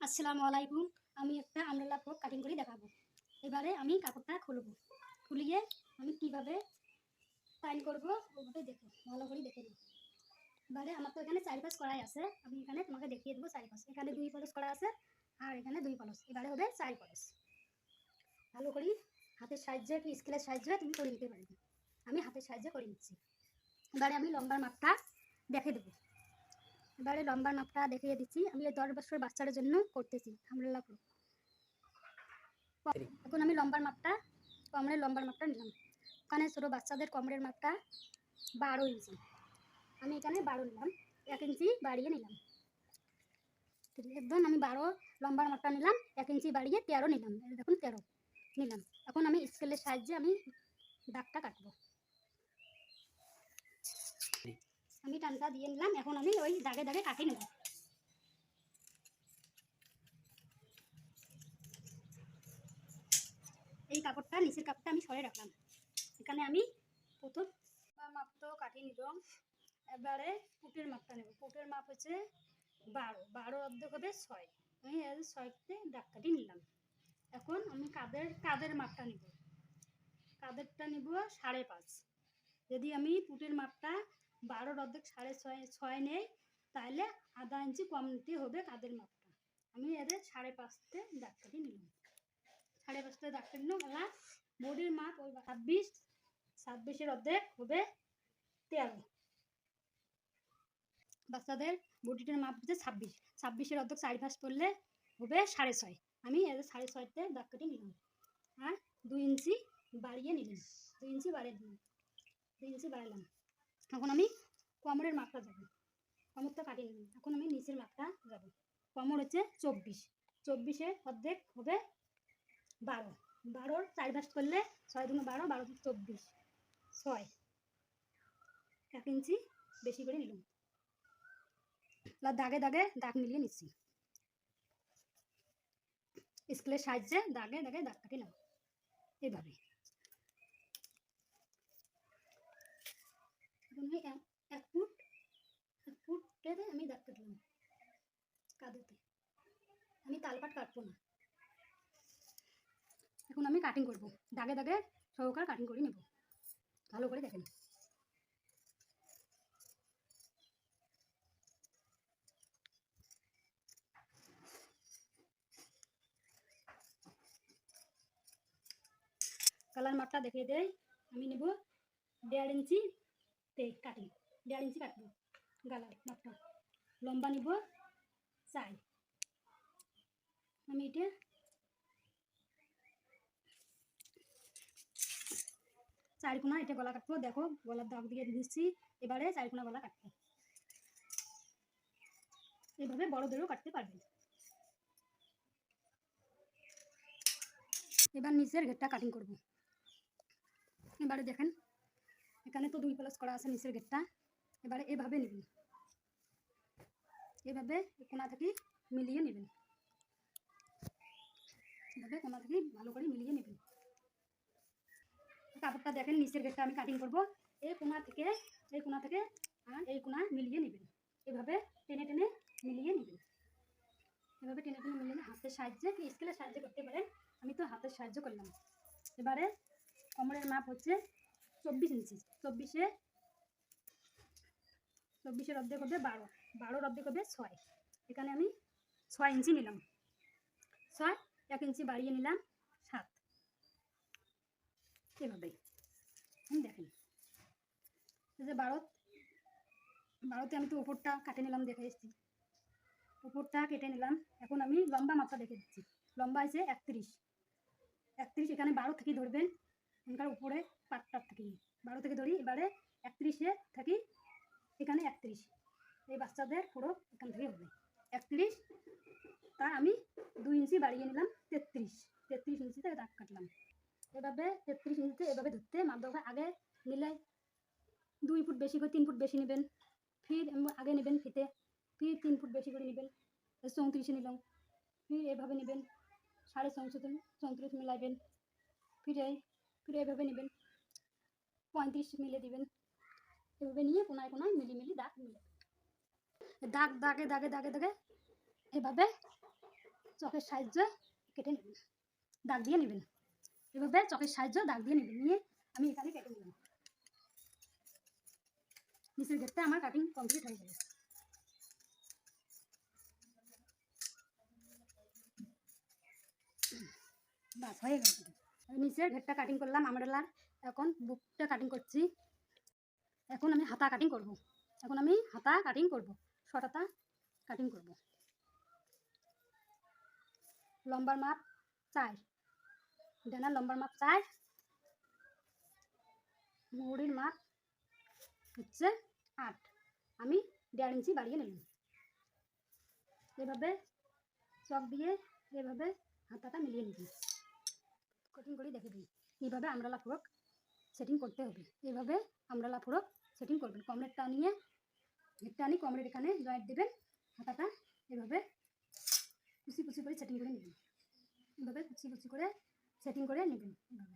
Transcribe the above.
আসসালামু আলাইকুম। আমি একটা আমব্রেলা ফ্রক কাটিং করে দেখাবো। এবারে আমি কাপড়টা খুলবো। খুলিয়ে আমি কিভাবে টাইন করব ওভাবে দেখো, ভালো করে দেখে নিও। এবারে আমার তো এখানে ৪ পাশ করাই আছে। আমি এখানে তোমাকে দেখিয়ে দেবো ৪ পাশ। এখানে ২ পলস করা আছে আর এখানে ২ পলস। এবারে হবে ৪ পলস। ভালো করে হাতের সাহায্যে কি স্কেলের সাহায্যে তুমি করে নিতে পারবে। আমি হাতের সাহায্যে করে নিচ্ছি। এবারে আমি লম্বার মাপটা দেখে দেবো। এবারে লম্বার মাপটা দেখিয়ে দিচ্ছি। আমি ১০ বছর বাচ্চাদের জন্য করতেছি আমব্রেলা ফ্রক। এখন আমি কোমরের লম্বার মাপটা নিলাম। ওখানে ছোটো বাচ্চাদের কোমরের মাপটা ১২ ইঞ্চি। আমি এখানে ১২ নিলাম, ১ ইঞ্চি বাড়িয়ে নিলাম। একদম আমি ১২ লম্বার মাপটা নিলাম, ১ ইঞ্চি বাড়িয়ে ১৩ নিলাম। দেখুন ১৩ নিলাম। এখন আমি স্কেলের সাহায্যে আমি দাগটা কাটবো। আমি টানটা দিয়ে নিলাম। এখন আমি ওই দাগে দাগে কাটিয়ে নেব। এই কাপড়টা নিচের কাপড়টা আমি সরে রাখলাম। এখানে আমি প্রথম মাপ তো কাটিয়ে নিলাম। এবারে পুটের মাপটা নেব। পুটের মাপ হচ্ছে ১২, ১২ অর্ধেক হবে ৬। আমি ৬তে দাগ কাটিয়ে নিলাম। এখন আমি কাঁধের মাপটা নিব। কাঁধেরটা নিব ৫.৫। যদি আমি পুটের মাপটা ১২ অর্ধেক ৬.৫ নেই, তাহলে আধা ইঞ্চি কম নিতে হবে কাঁধের মাপটা। আমি এদের ৫.৫তে দাগ কাটিয়ে নিলাম। ৫.৫তে দাগ কাটিয়ে নিলাম। এবার বডির মাপ ওই ২৬, ২৬-এর অর্ধেক হবে ১৩। বাচ্চাদের বডিটার মাপ হচ্ছে ২৬, ২৬-এর অর্ধেক ৪.৫ করলে হবে ৬.৫। আমি এদের ৬.৫তে দাগ কাটিয়ে নিলাম আর ২ ইঞ্চি বাড়িয়ে নিলাম। ২ ইঞ্চি বাড়িয়ে দিলাম, ২ ইঞ্চি বাড়ালাম। এখন আমি কোমরের মাপটা যাবো। কোমরটা কাটিয়ে নিলাম। এখন আমি নিচের মাপটা যাবো। কোমর হচ্ছে ২৪, ২৪-এর অর্ধেক হবে ১২, ১২-র ৪.৫ করলে ৬ দুগুণে ১২, ১২ ২৪, ৬, ১ ইঞ্চি বেশি করে নিলাম। দাগে দাগে দাগ মিলিয়ে নিচ্ছি। স্কেলের সাহায্যে দাগে দাগে দাগ কাটিয়ে নেব এইভাবে। আমি ১ ফুটের আমি দাগ কাটলাম কাঁধেতে। আমি তালপাট কাটবো না। এখন আমি কাটিং করব। দাগে দাগে সহকার কাটিং করে নেব। ভালো করে দেখেন। কালার মাপটা দেখিয়ে দেয়। আমি নেব ১.৫ ইঞ্চি কাটিং, ১.৫ ইঞ্চি কাটবো গালার মাপটা। লম্বা নিব ৪। আমি এটা ৪ কোণা এটা গলা কাটবো। দেখো গলার দাগ দিয়ে দিচ্ছি। এবারে ৪ কোণা গলা কাটবো। এইভাবে বড়দেরও কাটতে পারবেন। এবার নিচের ঘেরটা কাটিং করব। এবারে দেখেন এখানে তো ২ প্লাস করা আছে নিচের ঘেরটা। এবারে এভাবে নেবেন, এভাবে কোণা থেকে মিলিয়ে নেবেন। এভাবে কোণা থেকে ভালো করে মিলিয়ে নেবেন। কাপড়টা দেখেন নিচের ঘেরটা আমি কাটিং করব। এই কোণা থেকে আর এই কোণা মিলিয়ে নেবেন। এভাবে টেনে টেনে মিলিয়ে নেবেন। এভাবে টেনে টেনে মিলিয়ে হাতের সাহায্যে কি স্কেলের সাহায্যে করতে পারেন। আমি তো হাতের সাহায্য করলাম। এবারে কোমরের মাপ হচ্ছে ২৪ ইঞ্চি। ২৪-এর অর্ধেক হবে ১২, ১২-র অর্ধেক হবে ৬। এখানে আমি ৬ ইঞ্চি নিলাম। ৬, ১ ইঞ্চি বাড়িয়ে নিলাম ৭। এভাবেই দেখেন এই যে ১২তে আমি তো উপরটা কাটে নিলাম, দেখে এসেছি। উপরটা কেটে নিলাম। এখন আমি লম্বা মাপটা দেখে দিচ্ছি। লম্বা আছে ৩১। এখানে ১২ থেকে ধরবেন। এখানকার উপরে পাটটার থেকে ১২ থেকে ধরি। এবারে ৩১-এ থাকি এখানে ৩১। এই বাচ্চাদের পুরো এখান থেকে হবে ৩১। তা আমি ২ ইঞ্চি বাড়িয়ে নিলাম ৩৩। ৩৩ ইঞ্চিতে দাগ কাটলাম। এভাবে ৩৩ ইঞ্চিতে এভাবে ধরতে মাপ দেওয়া আগে নিলে ২ ফুট বেশি করে ৩ ফুট বেশি নেবেন। ফির আগে নেবেন ফিতে, ফির ৩ ফুট বেশি করে নেবেন। ৩৪-এ নিলাম। ফির এভাবে নেবেন ৩.৫ মিলাইবেন। ফির এভাবে নেবেন ৩৫ মিলে দিবেন। এভাবে নিয়ে কোনায় কোনায় মিলি দাগ মিলাবেন। দাগে দাগে এভাবে চকের সাহায্যে কেটে নেবেন, দাগ দিয়ে নেবেন। এভাবে চকের সাহায্যে দাগ দিয়ে নেবেন, নিয়ে আমি এখানে কেটে নিলাম। নিচের ঘেরটা আমার কাটিং কমপ্লিট হয়ে গেল। বাস হয়ে গেল। নিচের ঘেরটা কাটিং করলাম আমরেলার। এখন বুকটা কাটিং করছি। এখন আমি হাতা কাটিং করব। শর্ট হাতা কাটিং করব। লম্বার মাপ 4, ডানার লম্বার মাপ 4, মুহুরির মাপ হচ্ছে 8। আমি 1.5 ইঞ্চি বাড়িয়ে নিলাম। এভাবে চক দিয়ে এভাবে হাতাটা মিলিয়ে নিবি। কাটিং করে দেখে দিই এইভাবে আমরালা ফ্রক সেটিং করতে হবে। এইভাবে আমরালা ফ্রক সেটিং করবেন। কমরেরটা নিয়ে ঘেরটা আনি কমরের এখানে জয়েন্ট দেবেন। হাতাটা এভাবে কুচি কুচি করে সেটিং করে নেবেন। এভাবে কুচি কুচি করে সেটিং করে নেবেন। এভাবে